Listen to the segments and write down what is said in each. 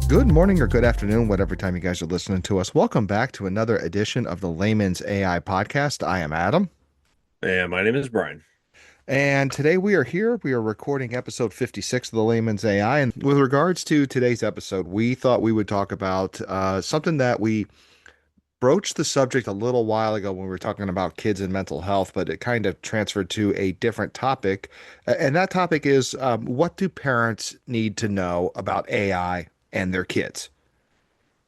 Good morning or good afternoon, whatever time you guys are listening to us. Welcome back to another edition of the Layman's AI podcast. I am Adam, And my name is Brian. and today we are here. We are recording episode 56 of the Layman's AI. And with regards to today's episode, we thought we would talk about something that we broached the subject a little while ago when we were talking about kids and mental health, but it kind of transferred to a different topic. And that topic is what do parents need to know about AI and their kids?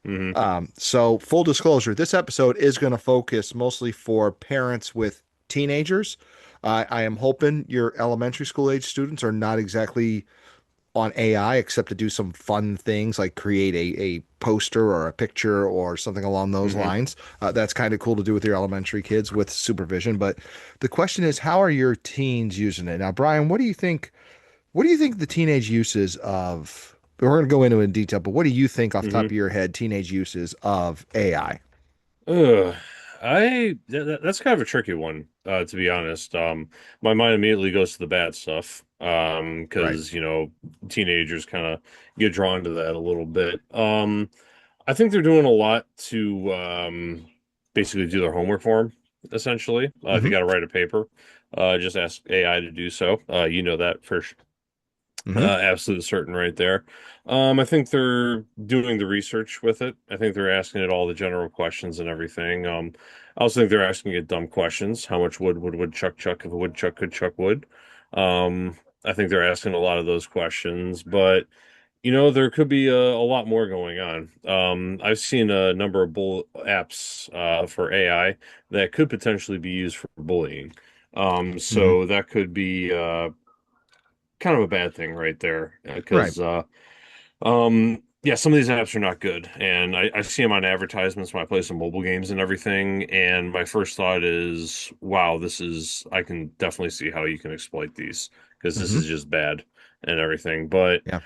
Hmm. So full disclosure, this episode is going to focus mostly for parents with teenagers. I am hoping your elementary school age students are not exactly on AI, except to do some fun things like create a poster or a picture or something along those Hmm. lines. That's kind of cool to do with your elementary kids with supervision. But the question is, how are your teens using it? Now, Brian, what do you think? What do you think the teenage uses of? We're going to go into it in detail, but what do you think off the top Hmm. of your head, teenage uses of AI? Ugh. That's kind of a tricky one, to be honest. My mind immediately goes to the bad stuff, Right. because teenagers kind of get drawn to that a little bit. I think they're doing a lot to basically do their homework for them, essentially. If you Hmm. got to write a paper, just ask AI to do so. You know that for Hmm. absolute certain right there. I think they're doing the research with it. I think they're asking it all the general questions and everything. I also think they're asking it dumb questions. How much wood would woodchuck chuck if a woodchuck could chuck wood? I think they're asking a lot of those questions, but there could be a lot more going on. I've seen a number of bull apps for AI that could potentially be used for bullying. Hmm. So that could be kind of a bad thing right there Right. because yeah, some of these apps are not good, and I see them on advertisements when I play some mobile games and everything, and my first thought is, wow, I can definitely see how you can exploit these because this Hmm. is just bad and everything. But Yeah.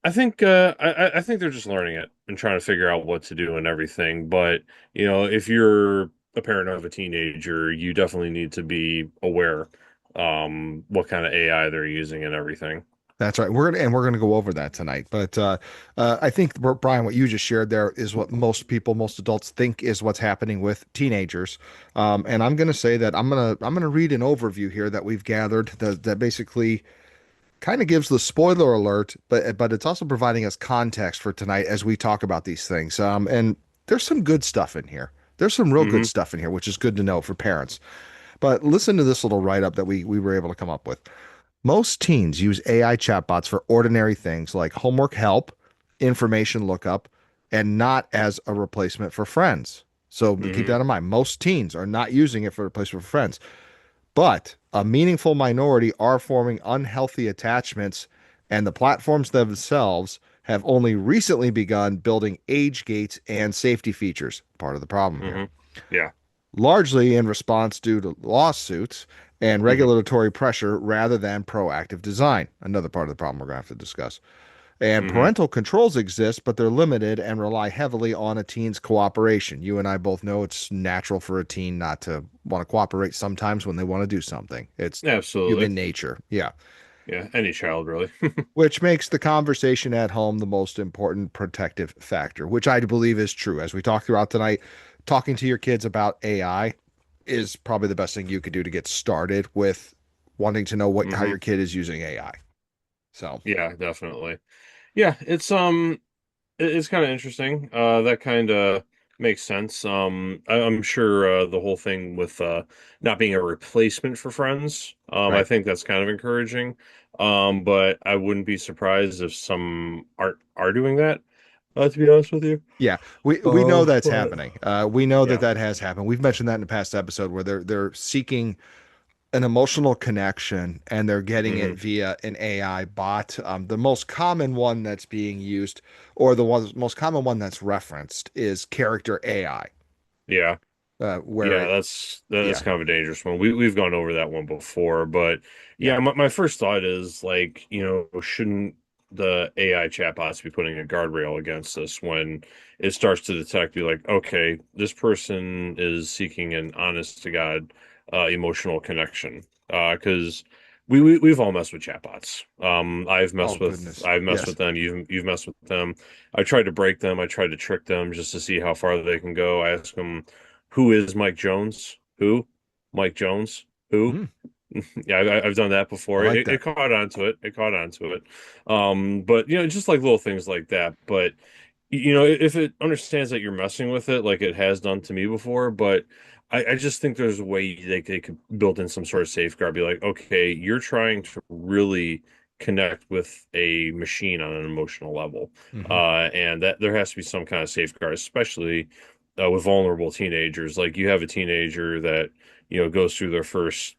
I think they're just learning it and trying to figure out what to do and everything. But if you're a parent of a teenager, you definitely need to be aware what kind of AI they're using and everything. That's right. We're gonna go over that tonight. But I think Brian, what you just shared there is what most people, most adults think is what's happening with teenagers. And I'm gonna say that I'm gonna read an overview here that we've gathered that basically kind of gives the spoiler alert, but it's also providing us context for tonight as we talk about these things. And there's some good stuff in here. There's some real good Hmm. stuff in here, which is good to know for parents. But listen to this little write up that we were able to come up with. Most teens use AI chatbots for ordinary things like homework help, information lookup, and not as a replacement for friends. So keep Hmm. that in mind. Most teens are not using it for replacement for friends, but a meaningful minority are forming unhealthy attachments, and the platforms themselves have only recently begun building age gates and safety features. Part of the problem here. Hmm. Yeah. Largely in response due to lawsuits and Hmm. regulatory pressure rather than proactive design. Another part of the problem we're going to have to discuss. And Hmm. parental controls exist, but they're limited and rely heavily on a teen's cooperation. You and I both know it's natural for a teen not to want to cooperate sometimes when they want to do something. It's Absolutely. human nature. Yeah. Yeah. Any child, really. Which makes the conversation at home the most important protective factor, which I believe is true. As we talk throughout tonight, talking to your kids about AI is probably the best thing you could do to get started with wanting to know how Hmm. your kid is using AI. So, Yeah, definitely. Yeah, it's kind of interesting. That kind of makes sense. I'm sure the whole thing with not being a replacement for friends, I right. think that's kind of encouraging. But I wouldn't be surprised if some are doing that, to be honest with you. Yeah, we know that's But happening. We know that yeah. that has happened. We've mentioned that in a past episode where they're seeking an emotional connection and they're getting it Hmm. via an AI bot. The most common one that's being used, or the most common one that's referenced, is character AI, Yeah. where Yeah, it, that's yeah, kind of a dangerous one. We've gone over that one before, but yeah, yeah, my first thought is like, shouldn't the AI chatbots be putting a guardrail against this when it starts to detect, be like, okay, this person is seeking an honest to God emotional connection. Because we've all messed with chatbots. Oh goodness. I've messed Yes. with them. You've messed with them. I tried to break them. I tried to trick them just to see how far they can go. I ask them, "Who is Mike Jones? Who? Mike Jones? Who?" Hmm, Yeah, I've done that I before. like It that. caught on to it. It caught on to it. But just like little things like that. But if it understands that you're messing with it, like it has done to me before, but I just think there's a way they could build in some sort of safeguard. Be like, okay, you're trying to really connect with a machine on an emotional level, Hmm. and that there has to be some kind of safeguard, especially with vulnerable teenagers. Like you have a teenager that goes through their first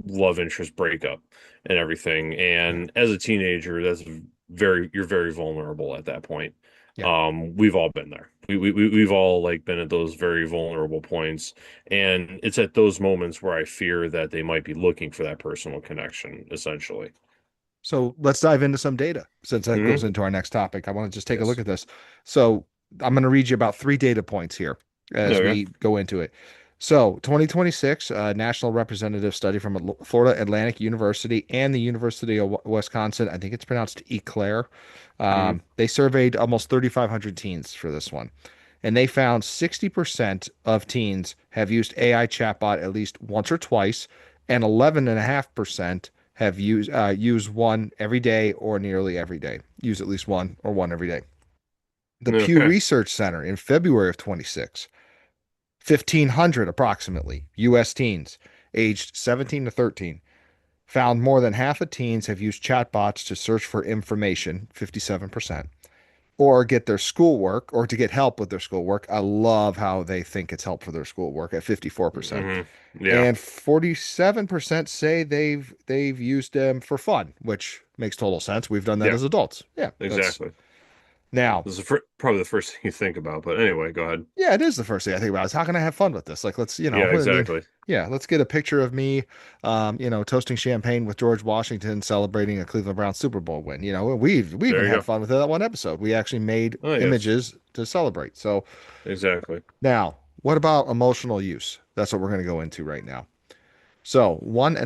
love interest breakup and everything. Yeah. And as a teenager, you're very vulnerable at that point. Yeah. We've all been there. We've all like been at those very vulnerable points. And it's at those moments where I fear that they might be looking for that personal connection, essentially. So let's dive into some data since that goes Hmm. into our next topic. I want to just take a look Yes. at this. So I'm going to read you about three data points here as Okay. we go into it. So 2026, national representative study from Florida Atlantic University and the University of Wisconsin. I think it's pronounced Eclair. Hmm. They surveyed almost 3,500 teens for this one. And they found 60% of teens have used AI chatbot at least once or twice, and 11.5% have used one every day or nearly every day. Use at least one or one every day. The Pew Okay. Research Center in February of 26, 1,500 approximately US teens aged 17 to 13 found more than half of teens have used chatbots to search for information, 57%, or get their schoolwork or to get help with their schoolwork. I love how they think it's help for their schoolwork at 54%. Hmm. Yeah. And 47% say they've used them for fun, which makes total sense. We've done that Yeah. as adults. Yeah, that's Exactly. now. This is probably the first thing you think about. But anyway, go ahead. Yeah, it is the first thing I think about is how can I have fun with this? Like, let's, Yeah. I mean, Exactly. yeah, let's get a picture of me, toasting champagne with George Washington celebrating a Cleveland Browns Super Bowl win. We even There you had go. fun with that one episode. We actually made Oh yes. images to celebrate. So Exactly. now, what about emotional use? That's what we're going to go into right now. So one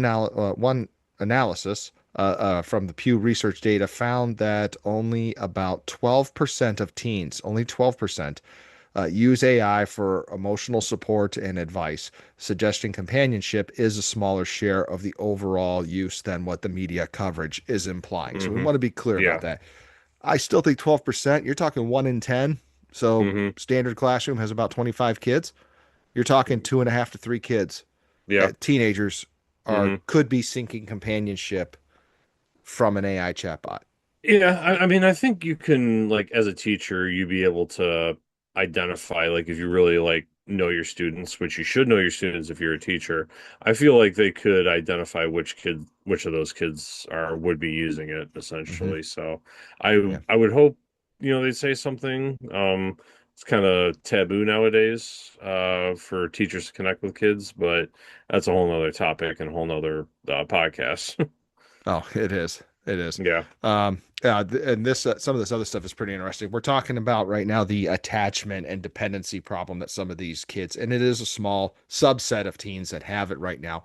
analysis from the Pew Research data found that only about 12% of teens, only 12%, use AI for emotional support and advice, suggesting companionship is a smaller share of the overall use than what the media coverage is implying. So we Hmm. want to be clear about Yeah. that. I still think 12%, you're talking one in 10. So Hmm. standard classroom has about 25 kids. You're talking two and a half to three kids. Yeah. Teenagers are Hmm. could be seeking companionship from an AI chatbot. Yeah, I mean, I think you can, like, as a teacher, you be able to identify, like, if you really, like, know your students, which you should know your students if you're a teacher. I feel like they could identify which of those kids would be using it, Hmm. essentially. So I Yeah. I would hope, they'd say something. It's kind of taboo nowadays, for teachers to connect with kids, but that's a whole nother topic and a whole nother podcast. Oh, it is. It is. Yeah. And this some of this other stuff is pretty interesting. We're talking about right now the attachment and dependency problem that some of these kids, and it is a small subset of teens that have it right now.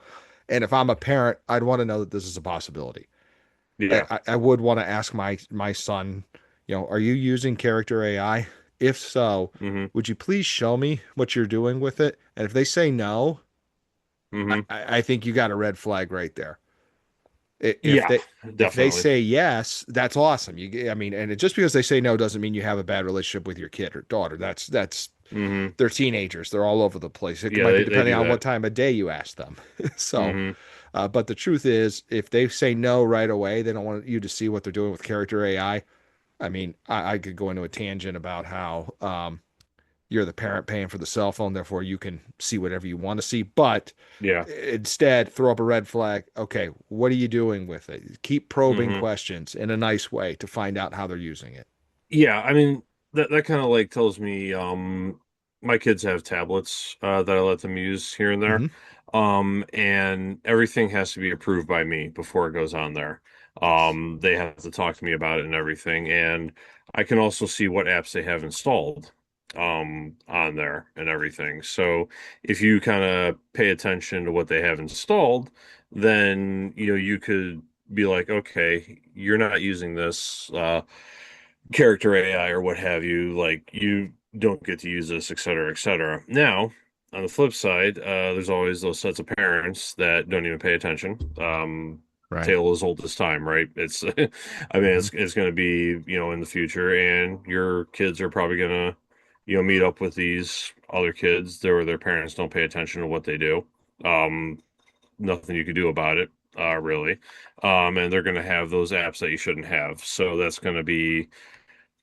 And if I'm a parent, I'd want to know that this is a possibility. Yeah. I would want to ask my son, are you using character AI? If so, Hmm. would you please show me what you're doing with it? And if they say no, Hmm. I think you got a red flag right there. If Yeah, they definitely. say yes, that's awesome. I mean, and just because they say no doesn't mean you have a bad relationship with your kid or daughter. That's Hmm. they're teenagers. They're all over the place. It Yeah, might be they depending do on what that. time of day you ask them. So, Hmm. but the truth is, if they say no right away, they don't want you to see what they're doing with character AI. I mean, I could go into a tangent about how you're the parent paying for the cell phone, therefore you can see whatever you want to see. But Yeah. instead, throw up a red flag. Okay, what are you doing with it? Keep probing Hmm. questions in a nice way to find out how they're using it. Yeah, I mean that kind of like tells me my kids have tablets that I let them use here and there. Hmm. And everything has to be approved by me before it goes on there. Yes. They have to talk to me about it and everything. And I can also see what apps they have installed. on there and everything. So if you kind of pay attention to what they have installed, then you could be like, okay, you're not using this character AI or what have you, like you don't get to use this, et cetera, et cetera. Now, on the flip side, there's always those sets of parents that don't even pay attention. Right. Tale as old as time, right? It's, I mean, Hmm. it's going to be, in the future, and your kids are probably going to, meet up with these other kids there where their parents don't pay attention to what they do. Um, Nothing you can do about it, really. And they're going to have those apps that you shouldn't have. So that's going to be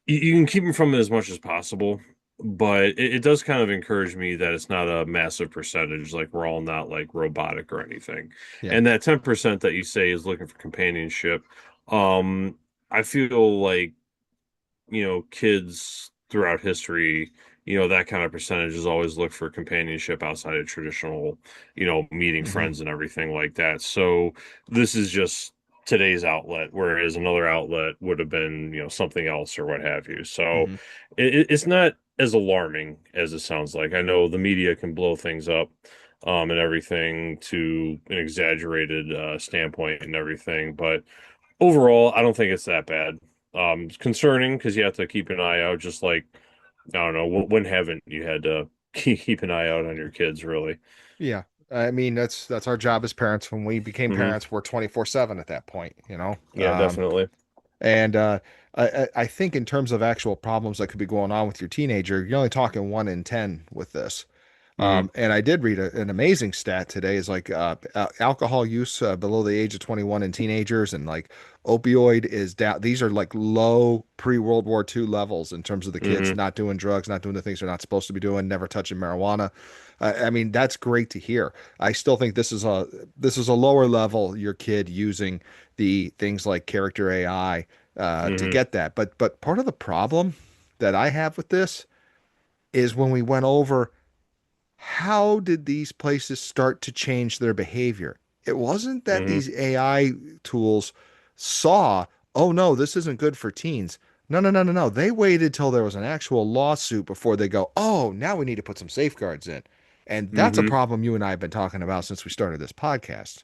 you can keep them from it as much as possible, but it does kind of encourage me that it's not a massive percentage, like we're all not like robotic or anything. Yeah. And that 10% that you say is looking for companionship, um, I feel like, kids throughout history, that kind of percentage has always looked for companionship outside of traditional, meeting Hmm. friends and everything like that. So this is just today's outlet, whereas another outlet would have been, something else or what have you. So Hmm. it's not as alarming as it sounds like. I know the media can blow things up. And everything to an exaggerated standpoint and everything, but overall, I don't think it's that bad. It's concerning because you have to keep an eye out, just like, I don't know, when haven't you had to keep an eye out on your kids, really? Yeah. I mean, that's our job as parents. When we became Hmm. parents, we're 24/7 at that point, you know? Yeah, definitely. And I think in terms of actual problems that could be going on with your teenager, you're only talking 1 in 10 with this. Hmm. And I did read an amazing stat today is like alcohol use below the age of 21 in teenagers and like opioid is down. These are like low pre-World War II levels in terms of the kids Hmm. not doing drugs, not doing the things they're not supposed to be doing, never touching marijuana. I mean, that's great to hear. I still think this is a lower level, your kid using the things like character AI to Hmm. get that. But part of the problem that I have with this is when we went over how did these places start to change their behavior? It wasn't that Hmm. these AI tools saw, oh no, this isn't good for teens. No, no, no, no, no. They waited till there was an actual lawsuit before they go, oh, now we need to put some safeguards in. And that's a Hmm. problem you and I have been talking about since we started this podcast.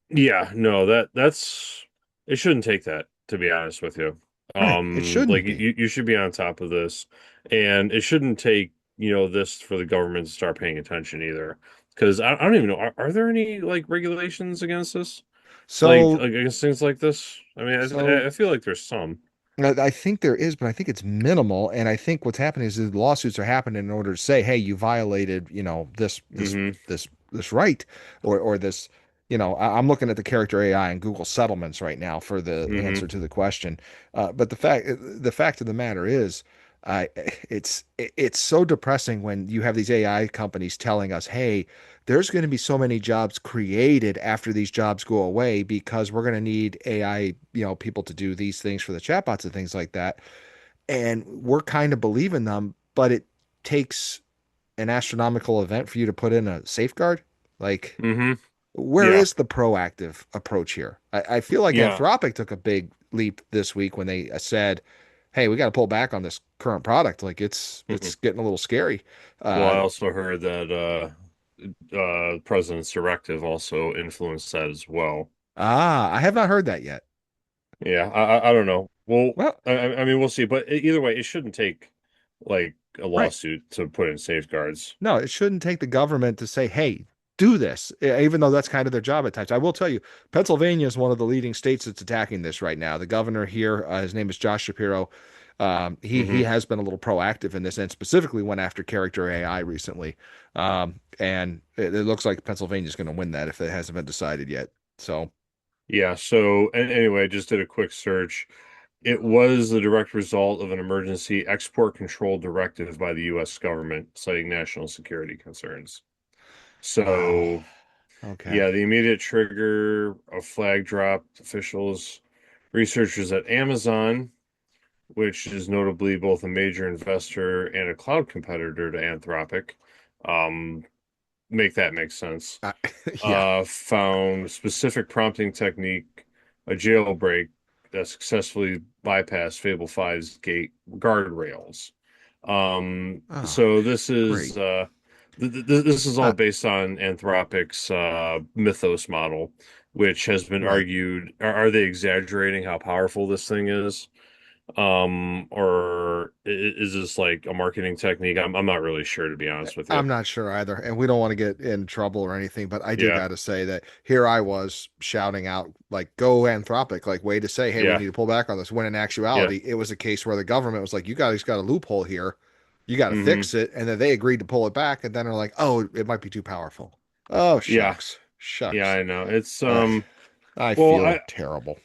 Yeah, no, that's it shouldn't take that, to be honest with you. Right. It Like shouldn't be. you should be on top of this, and it shouldn't take, this for the government to start paying attention either. Because I don't even know, are there any like regulations against this? So, Like against things like this? I mean, so I feel like there's some. I think there is, but I think it's minimal. And I think what's happening is the lawsuits are happening in order to say, hey, you violated, Hmm. this right, or this, I'm looking at the character AI and Google settlements right now for the Hmm. answer to the question. But the fact of the matter is, it's so depressing when you have these AI companies telling us, hey, there's going to be so many jobs created after these jobs go away because we're going to need AI, people to do these things for the chatbots and things like that. And we're kind of believing them, but it takes an astronomical event for you to put in a safeguard. Like, Hmm. where Yeah. is the proactive approach here? I feel like Yeah. Anthropic took a big leap this week when they said, "Hey, we got to pull back on this current product. Like, it's Hmm. it's getting a little scary." Well, I Uh, also heard that President's directive also influenced that as well. I have not heard that yet. Yeah, I don't know. Well, Well, I mean, we'll see. But either way, it shouldn't take like a right. lawsuit to put in safeguards. No, it shouldn't take the government to say, hey, do this, even though that's kind of their job at times. I will tell you, Pennsylvania is one of the leading states that's attacking this right now. The governor here, his name is Josh Shapiro. He Hmm. has been a little proactive in this and specifically went after character AI recently. And it looks like Pennsylvania is going to win that if it hasn't been decided yet. So, Yeah. So, and anyway, I just did a quick search. It was the direct result of an emergency export control directive by the U.S. government, citing national security concerns. wow. So, Okay. yeah, the immediate trigger of flag dropped officials, researchers at Amazon, which is notably both a major investor and a cloud competitor to Anthropic. Um, make that make sense. Uh, yeah. Found specific prompting technique, a jailbreak that successfully bypassed Fable 5's gate guardrails. Oh, So this is great. this is all Uh, based on Anthropic's mythos model, which has been right. argued. Are they exaggerating how powerful this thing is? Or is this like a marketing technique? I'm not really sure, to be honest with you. I'm not sure either, and we don't want to get in trouble or anything, but I do Yeah, got to say that here I was shouting out, like, go Anthropic, like, way to say, hey, we yeah, need to pull back on this. When in yeah. actuality, it was a case where the government was like, you guys got a loophole here. You got to Hmm. fix it. And then they agreed to pull it back. And then they're like, oh, it might be too powerful. Oh, Yeah, shucks. yeah, Shucks. I know. It's Uh, I well, feel terrible.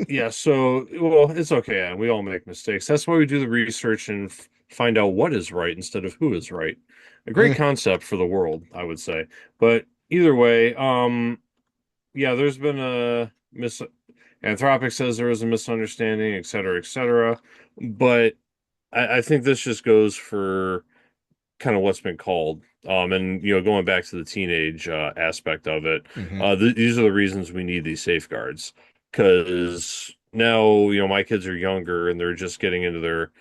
yeah, so well, it's okay. Yeah, we all make mistakes. That's why we do the research and f find out what is right instead of who is right. A great Eh, concept for the world, I would say. But either way, yeah, there's been a mis Anthropic says there was a misunderstanding, et cetera, et cetera. But I think this just goes for kind of what's been called. And going back to the teenage aspect of it, mhm. these are the reasons we need these safeguards. Because now, my kids are younger and they're just getting into their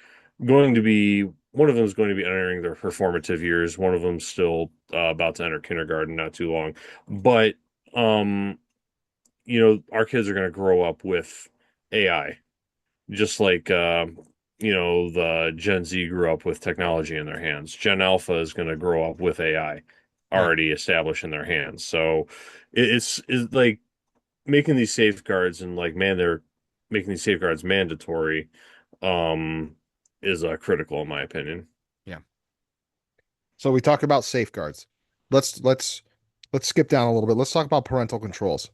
going to be one of them is going to be entering their performative years. One of them's still about to enter kindergarten, not too long. But um, our kids are going to grow up with AI just like the Gen Z grew up with technology in their hands. Gen Alpha is going to grow up with AI Yeah. already established in their hands. So it's like making these safeguards and like they're making these safeguards mandatory um is critical in my opinion. Yeah. So we talk about safeguards. Let's let's let's skip down a little bit. Let's talk about parental controls.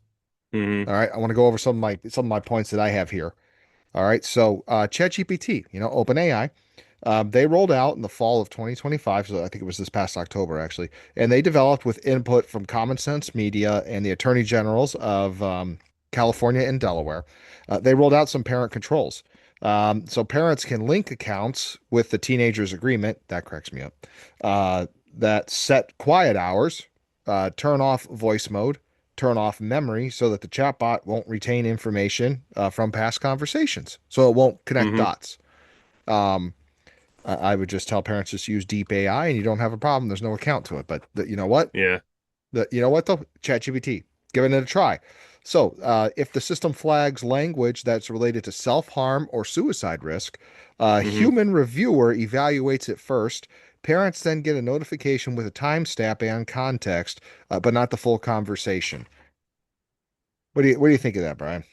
Hmm. All right. I want to go over some of my points that I have here. All right. So ChatGPT, OpenAI, they rolled out in the fall of 2025. So I think it was this past October, actually. And they developed with input from Common Sense Media and the attorney generals of California and Delaware. They rolled out some parent controls. So parents can link accounts with the teenager's agreement. That cracks me up. Uh, that set quiet hours, turn off voice mode, turn off memory so that the chatbot won't retain information from past conversations. So it won't connect Hmm. dots. Um, I would just tell parents just use deep AI and you don't have a problem. There's no account to it. But you know what? Yeah. You know what though? ChatGPT, giving it a try. So if the system flags language that's related to self-harm or suicide risk, a Hmm. human reviewer evaluates it first. Parents then get a notification with a timestamp and context, but not the full conversation. What do you think of that, Brian?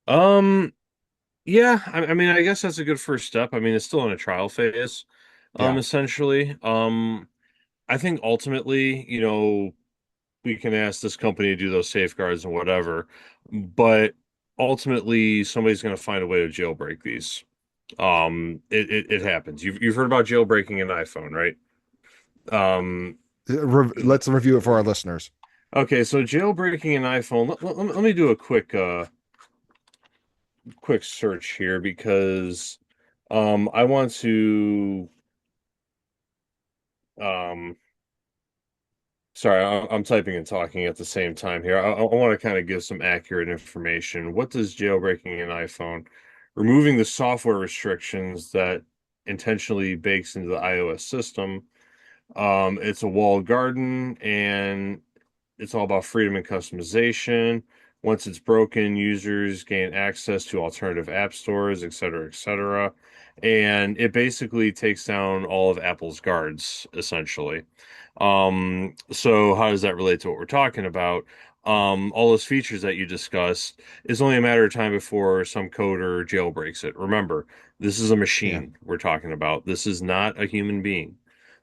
Um yeah, I mean I guess that's a good first step. I mean it's still in a trial phase, Yeah. essentially. I think ultimately, we can ask this company to do those safeguards and whatever, but ultimately somebody's going to find a way to jailbreak these. It happens. You've heard about jailbreaking an iPhone, right? Um, Let's review it for our listeners. okay, so jailbreaking an iPhone. Let me do a quick search here because I want to um sorry, I'm typing and talking at the same time here. I want to kind of give some accurate information. What does jailbreaking an iPhone? Removing the software restrictions that intentionally bakes into the iOS system. It's a walled garden and it's all about freedom and customization. Once it's broken, users gain access to alternative app stores, et cetera, et cetera. And it basically takes down all of Apple's guards, essentially. So how does that relate to what we're talking about? All those features that you discussed, it's only a matter of time before some coder jailbreaks it. Remember, this is a Yeah. machine we're talking about. This is not a human being.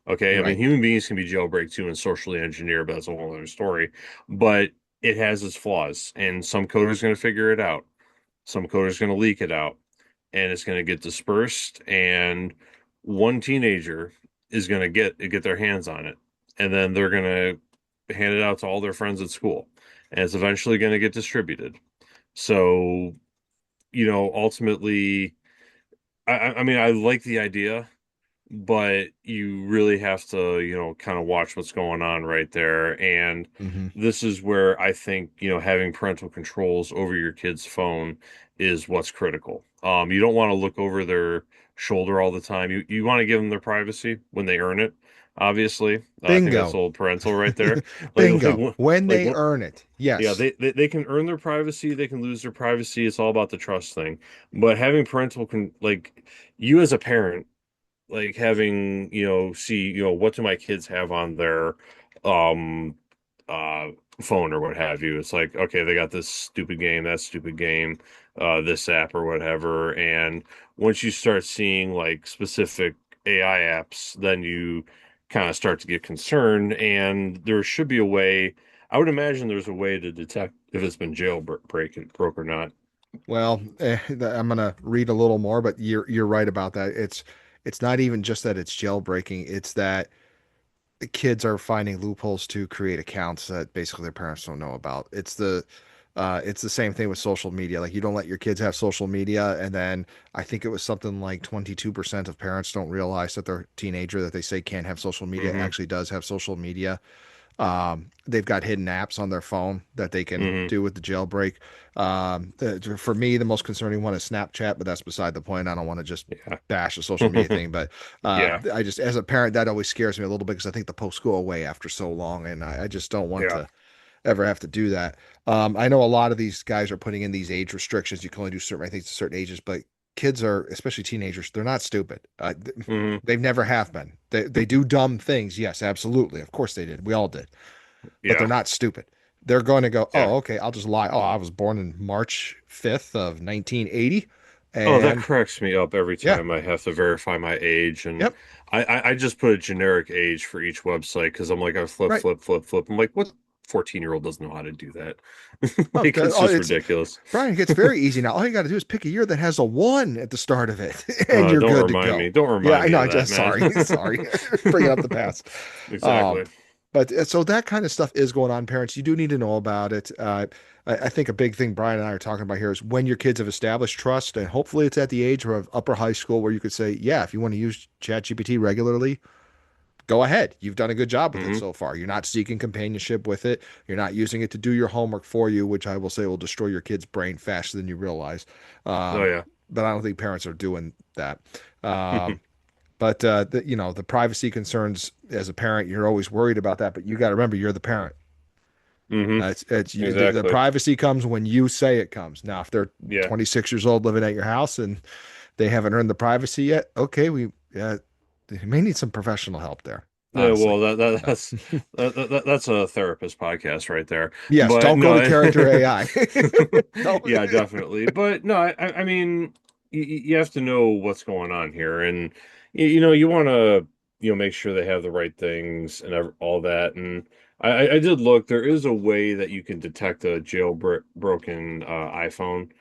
Okay, I mean, Right. human beings can be jailbreaked too and socially engineered, but that's a whole other story. But it has its flaws, and some coder's going to figure it out. Some coder's going to leak it out, and it's going to get dispersed, and one teenager is going to get their hands on it, and then they're going to hand it out to all their friends at school, and it's eventually going to get distributed. So, ultimately, I mean, I like the idea, but you really have to, kind of watch what's going on right there. And Hmm. this is where I think, having parental controls over your kid's phone is what's critical. You don't want to look over their shoulder all the time. You want to give them their privacy when they earn it, obviously. I think that's Bingo. old parental right there. Like Bingo. When like they earn it. yeah, Yes. they can earn their privacy, they can lose their privacy. It's all about the trust thing. But having parental can like you as a parent like having, see, what do my kids have on their um uh phone or what have you. It's like, okay, they got this stupid game, that stupid game, this app or whatever. And once you start seeing like specific AI apps, then you kind of start to get concerned. And there should be a way, I would imagine there's a way to detect if it's been jailbreak broke or not. Well, I'm gonna read a little more, but you're right about that. It's not even just that it's jailbreaking, it's that the kids are finding loopholes to create accounts that basically their parents don't know about. It's the same thing with social media. Like you don't let your kids have social media, and then I think it was something like 22% of parents don't realize that their teenager that they say can't have social media Hmm. actually does have social media. They've got hidden apps on their phone that they can Hmm. do with the jailbreak. For me, the most concerning one is Snapchat, but that's beside the point. I don't want to just Yeah. bash the social media thing, but Yeah. I just, as a parent, that always scares me a little bit because I think the posts go away after so long, and I just don't want Yeah. to ever have to do that. I know a lot of these guys are putting in these age restrictions. You can only do certain, I think, to certain ages, but kids are, especially teenagers, they're not stupid. Hmm. They've never have been. They do dumb things. Yes, absolutely. Of course they did. We all did, but they're Yeah. not stupid. They're going to go, Yeah. oh, okay, I'll just lie. Oh, I was born in March 5th of 1980. Oh, that And cracks me up every yeah, time I have to verify my age. And yep, I just put a generic age for each website because I'm like, I flip, right. flip, flip, flip. I'm like, what 14-year-old doesn't know how to do that? Oh, Like, it's oh, just it's ridiculous. Brian, it gets very easy now. All you got to do is pick a year that has a one at the start of it, and you're Don't good to remind go. me. Don't Yeah, remind I me know. of I that, just man. sorry, sorry, bringing up the past. Um, Exactly. but so that kind of stuff is going on. Parents, you do need to know about it. I think a big thing Brian and I are talking about here is when your kids have established trust, and hopefully it's at the age of upper high school where you could say, yeah, if you want to use ChatGPT regularly, go ahead. You've done a good job with it Hmm. so far. You're not seeking companionship with it. You're not using it to do your homework for you, which I will say will destroy your kid's brain faster than you realize. Oh, Um, yeah. but I don't think parents are doing that. Um, but the privacy concerns as a parent, you're always worried about that. But you got to remember, you're the parent. Hmm. The Exactly. privacy comes when you say it comes. Now, if they're Yeah. 26 years old living at your house and they haven't earned the privacy yet, okay, they may need some professional help there. Yeah, Honestly. well, No. that's a therapist podcast right there. Yes, But don't go no, to character AI. No. yeah, definitely. But no, I mean, you have to know what's going on here, and you want to make sure they have the right things and all that. And I did look. There is a way that you can detect a jailbroken iPhone.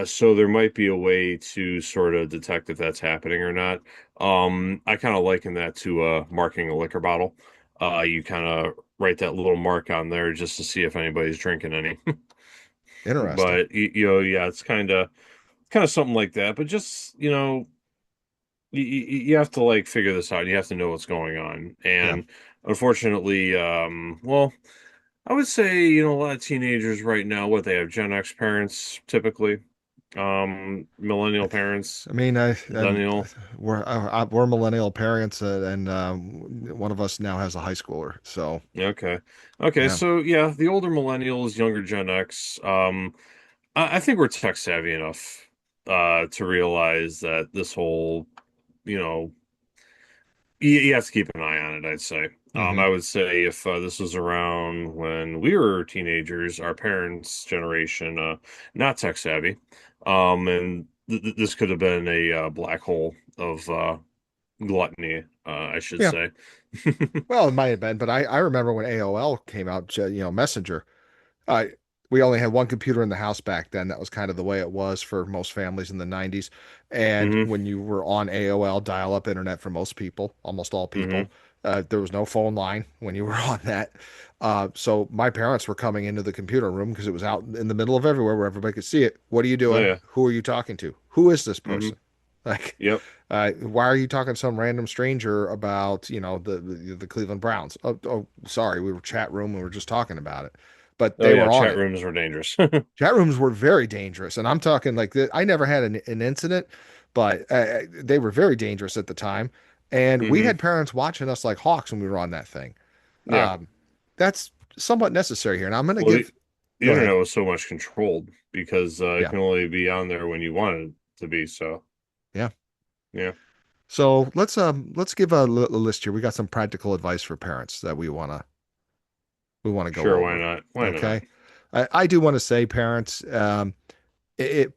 So there might be a way to sort of detect if that's happening or not. I kind of liken that to marking a liquor bottle. You kind of write that little mark on there just to see if anybody's drinking any. Interesting. But yeah, it's kind of something like that. But just you have to like figure this out. You have to know what's going on. Yeah. And unfortunately, well, I would say a lot of teenagers right now, what they have Gen X parents typically, millennial parents, I mean, and millennial. we're millennial parents, and one of us now has a high schooler. So Okay. Okay, yeah, so yeah, the older millennials, younger Gen X, I think we're tech savvy enough to realize that this whole, you know, you have to keep an eye on it, I'd say. hmm I would say if this was around when we were teenagers, our parents' generation, not tech savvy, and this could have been a black hole of gluttony, I should yeah. say. Well, it might have been, but I remember when AOL came out, Messenger. I We only had one computer in the house back then. That was kind of the way it was for most families in the 90s. And Hmm. when you were on AOL dial-up internet for most people, almost all Hmm. people, there was no phone line when you were on that. So my parents were coming into the computer room because it was out in the middle of everywhere where everybody could see it. What are you Oh doing? yeah. Who are you talking to? Who is this Hmm. person? Like, Yep. why are you talking to some random stranger about, the Cleveland Browns? Oh, sorry, we were chat room. We were just talking about it, but Oh they yeah, were on chat it. rooms are dangerous. Chat rooms were very dangerous, and I'm talking like I never had an incident, but they were very dangerous at the time. And we Hmm. had parents watching us like hawks when we were on that thing. Yeah. Um, that's somewhat necessary here. And I'm going to Well, give, the go ahead. internet was so much controlled because it Yeah. can only be on there when you want it to be. So, Yeah. yeah, So let's give a list here. We got some practical advice for parents that we want to go sure, why over. not? Why not? Okay. I do want to say, parents,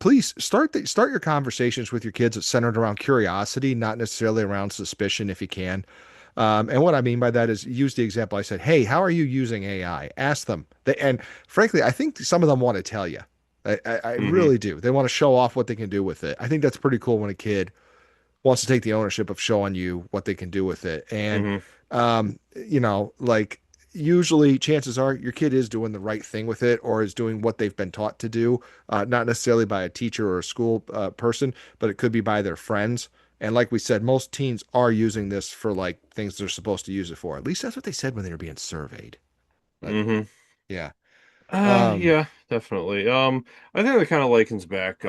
please start your conversations with your kids centered around curiosity, not necessarily around suspicion, if you can. And what I mean by that is use the example I said. Hey, how are you using AI? Ask them. And frankly, I think some of them want to tell you. I Hmm. really do. They want to show off what they can do with it. I think that's pretty cool when a kid wants to take the ownership of showing you what they can do with it. And, Hmm. like usually chances are your kid is doing the right thing with it or is doing what they've been taught to do, not necessarily by a teacher or a school person, but it could be by their friends. And like we said, most teens are using this for like things they're supposed to use it for. At least that's what they said when they were being surveyed. But Hmm. yeah. Um, Yeah, definitely. I think that kind of likens back.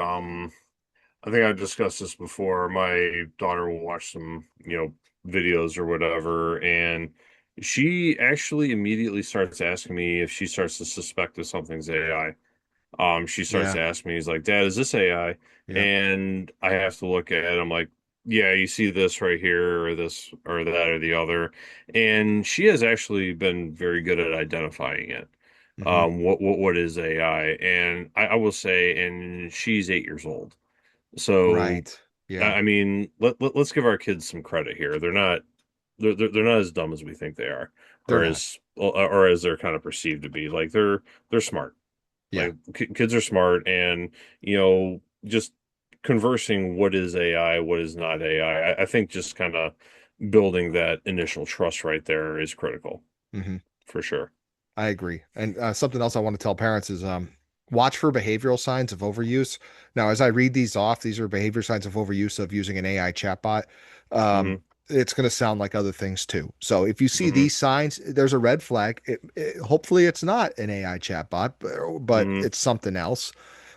I think I've discussed this before. My daughter will watch some, videos or whatever, and she actually immediately starts asking me if she starts to suspect that something's AI. She starts yeah. to ask me, he's like, Dad, is this AI? Yep. And I have to look at it. I'm like, yeah, you see this right here, or this, or that, or the other. And she has actually been very good at identifying it. Hmm. What is AI? And I will say, and she's 8 years old. So, Right. Yeah. I mean, let's give our kids some credit here. They're not as dumb as we think they are, They're not. or as they're kind of perceived to be. Like they're smart. Yeah. Like kids are smart, and just conversing what is AI, what is not AI. I think just kind of building that initial trust right there is critical Hmm. for sure. I agree. And something else I want to tell parents is watch for behavioral signs of overuse. Now, as I read these off, these are behavior signs of overuse of using an AI chatbot. Um, Hmm. it's going to sound like other things too. So if you see Hmm. these signs, there's a red flag. Hopefully, it's not an AI chatbot, but Hmm. it's something else.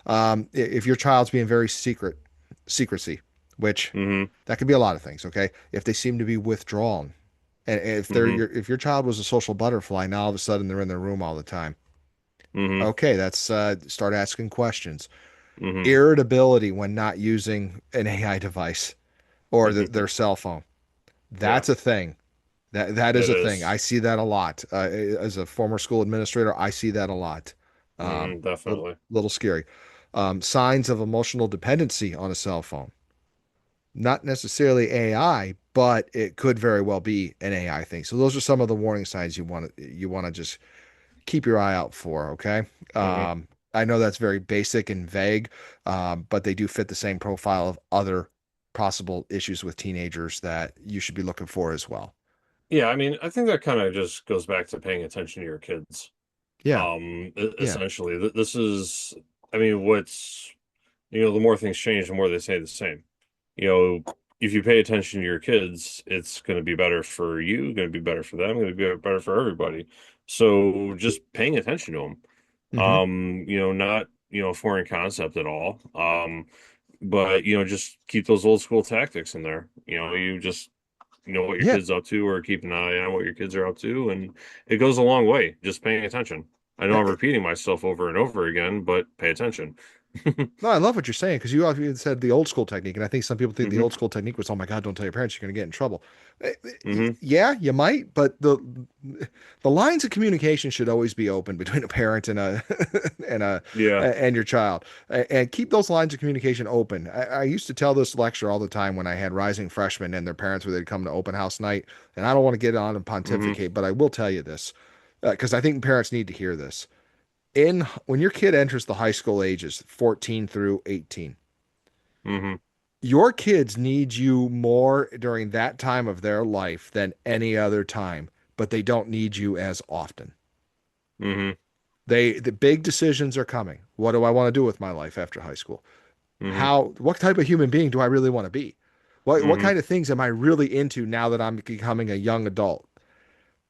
If your child's being very secrecy, which Hmm. that could be a lot of things. Okay, if they seem to be withdrawn, and Hmm. if your child was a social butterfly, now all of a sudden they're in their room all the time. Hmm. Okay, that's start asking questions. Hmm. Irritability when not using an AI device or their cell phone. Yeah, That's a thing. That is it a thing. I is. see that a lot. As a former school administrator, I see that a lot. Hmm. Definitely. Little scary. Signs of emotional dependency on a cell phone. Not necessarily AI, but it could very well be an AI thing. So those are some of the warning signs you want to just keep your eye out for. Okay. Hmm. I know that's very basic and vague, but they do fit the same profile of other possible issues with teenagers that you should be looking for as well. Yeah, I mean, I think that kind of just goes back to paying attention to your kids. Yeah. Yeah. Essentially, this is, I mean, the more things change, the more they say the same. You if you pay attention to your kids, it's going to be better for you, going to be better for them, going to be better for everybody. So just paying attention to them, Hmm. not, a foreign concept at all. But, just keep those old school tactics in there. You just what your Yeah. kid's up to or keep an eye on what your kids are up to. And it goes a long way, just paying attention. I know I'm Uh, repeating myself over and over again, but pay attention. No, I love what you're saying because you said the old school technique, and I think some people think the Hmm. old school technique was, oh my God, don't tell your parents, you're going to get in trouble. Hmm. Yeah, you might, but the lines of communication should always be open between a parent and a and a Yeah. and your child, and keep those lines of communication open. I used to tell this lecture all the time when I had rising freshmen and their parents would come to open house night, and I don't want to get on and Hmm. pontificate, but I will tell you this because I think parents need to hear this in when your kid enters the high school ages 14 through 18, Hmm. your kids need you more during that time of their life than any other time, but they don't need you as often. Hmm. The big decisions are coming. What do I want to do with my life after high school? Hmm. What type of human being do I really want to be? What Hmm. kind of things am I really into now that I'm becoming a young adult?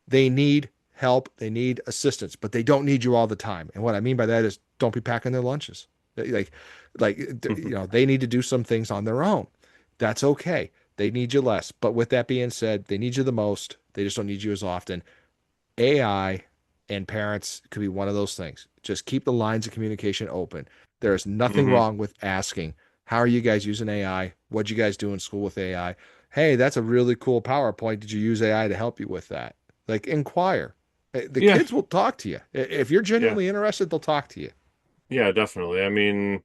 They need help, they need assistance, but they don't need you all the time. And what I mean by that is don't be packing their lunches. Like they need to do some things on their own. That's okay. They need you less. But with that being said, they need you the most. They just don't need you as often. AI and parents could be one of those things. Just keep the lines of communication open. There is nothing Hmm. wrong with asking, how are you guys using AI? What'd you guys do in school with AI? Hey, that's a really cool PowerPoint. Did you use AI to help you with that? Like, inquire. The Yeah, kids will talk to you. If you're yeah, genuinely interested, they'll talk to you. yeah, definitely. I mean,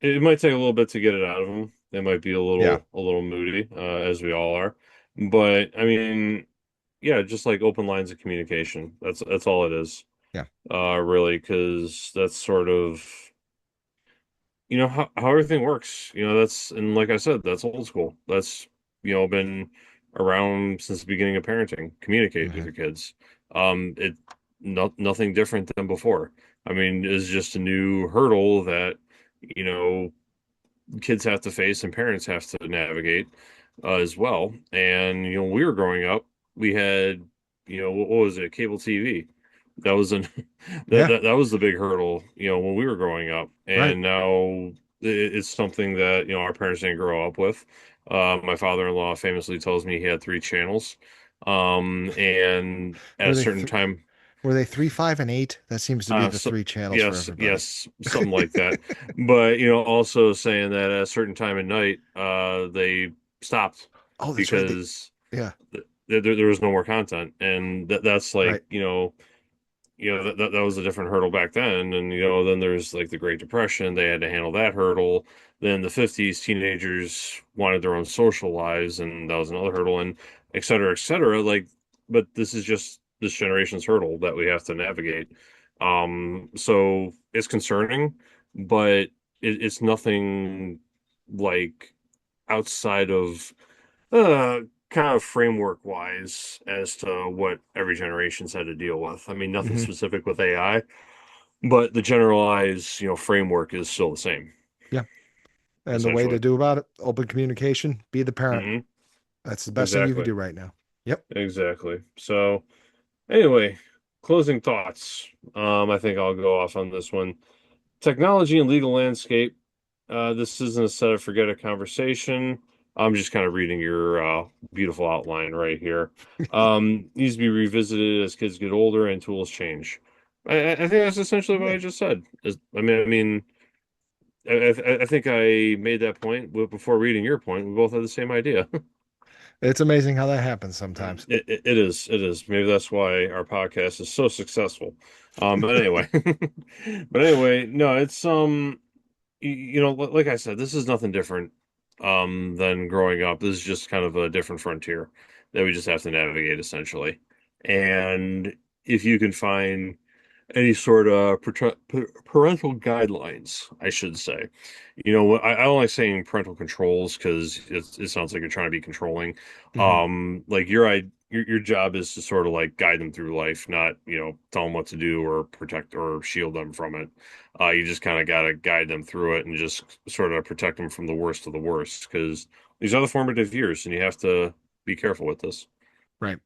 it might take a little bit to get it out of them. They might be Yeah. a little moody, as we all are. But I mean, yeah, just like open lines of communication. That's all it is, Yeah. really, because that's sort of, how everything works. That's, and like I said, that's old school. That's, been around since the beginning of parenting. Communicate with Hmm. your kids. It nothing different than before. I mean, it's just a new hurdle that, you know, kids have to face and parents have to navigate, as well. And when we were growing up, we had, what was it, cable TV. That was an Yeah. that was the big hurdle, when we were growing up. Right. And now it's something that our parents didn't grow up with. My father-in-law famously tells me he had three channels, and at Were a they certain th time. were they 3, 5, and 8? That seems to be the So three channels for yes, everybody. yes, something like that. But also saying that at a certain time at night, they stopped Oh, that's right. because Yeah. there was no more content, and that's like, Right. that was a different hurdle back then. And then there's like the Great Depression, they had to handle that hurdle. Then the 50s, teenagers wanted their own social lives, and that was another hurdle, and et cetera, et cetera. Like, but this is just this generation's hurdle that we have to navigate. So it's concerning, but it's nothing like outside of kind of framework wise as to what every generation's had to deal with. I mean, nothing Hmm. specific with AI, but the generalized, framework is still the same, Yeah. And the way to essentially. do about it, open communication, be the parent. Hmm. That's the best thing you can Exactly. do right now. Yep. Exactly. So anyway, closing thoughts. I think I'll go off on this one. Technology and legal landscape. This isn't a set of forget it conversation. I'm just kind of reading your beautiful outline right here. Needs to be revisited as kids get older and tools change. I think that's essentially what Yeah. I just said. I think I made that point before reading your point. We both had the same idea. It's amazing how that happens sometimes. It is. It is. Maybe that's why our podcast is so successful. But anyway, no, it's like I said, this is nothing different than growing up. This is just kind of a different frontier that we just have to navigate essentially. And if you can find any sort of parental guidelines, I should say. I don't like saying parental controls because it sounds like you're trying to be controlling. Hmm. Like your job is to sort of like guide them through life, not, tell them what to do or protect or shield them from it. You just kind of got to guide them through it and just sort of protect them from the worst of the worst because these are the formative years and you have to be careful with this. Right.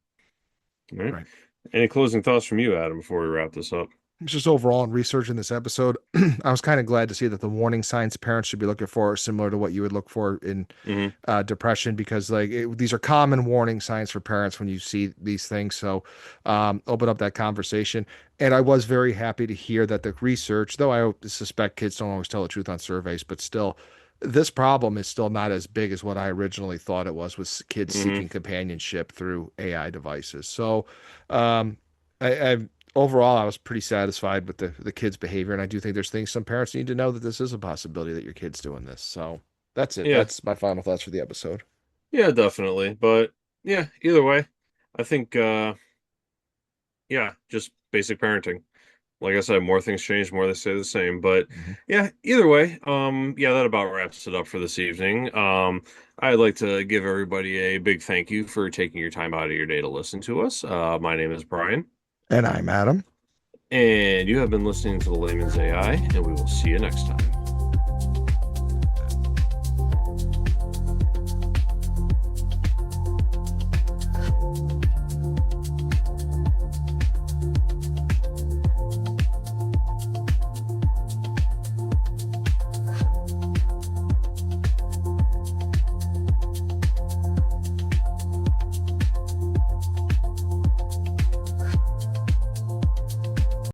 All right. Right. Any closing thoughts from you, Adam, before we wrap this up? Just overall in researching this episode, I was kind of glad to see that the warning signs parents should be looking for are similar to what you would look for in Hmm. depression, because these are common warning signs for parents when you see these things. So open up that conversation. And I was very happy to hear that the research, though I suspect kids don't always tell the truth on surveys, but still, this problem is still not as big as what I originally thought it was with kids Hmm. seeking companionship through AI devices. So um, I overall, I was pretty satisfied with the kids' behavior, and I do think there's things some parents need to know that this is a possibility that your kid's doing this. So that's it. Yeah. That's my final thoughts for the episode. Yeah, definitely. But yeah, either way, I think yeah, just basic parenting. Like I said, more things change, more they stay the same. But Mhm. yeah, either way, yeah, that about wraps it up for this evening. I'd like to give everybody a big thank you for taking your time out of your day to listen to us. My name is Brian, And I'm Adam. and you have been listening to the Layman's AI, and we will see you next time.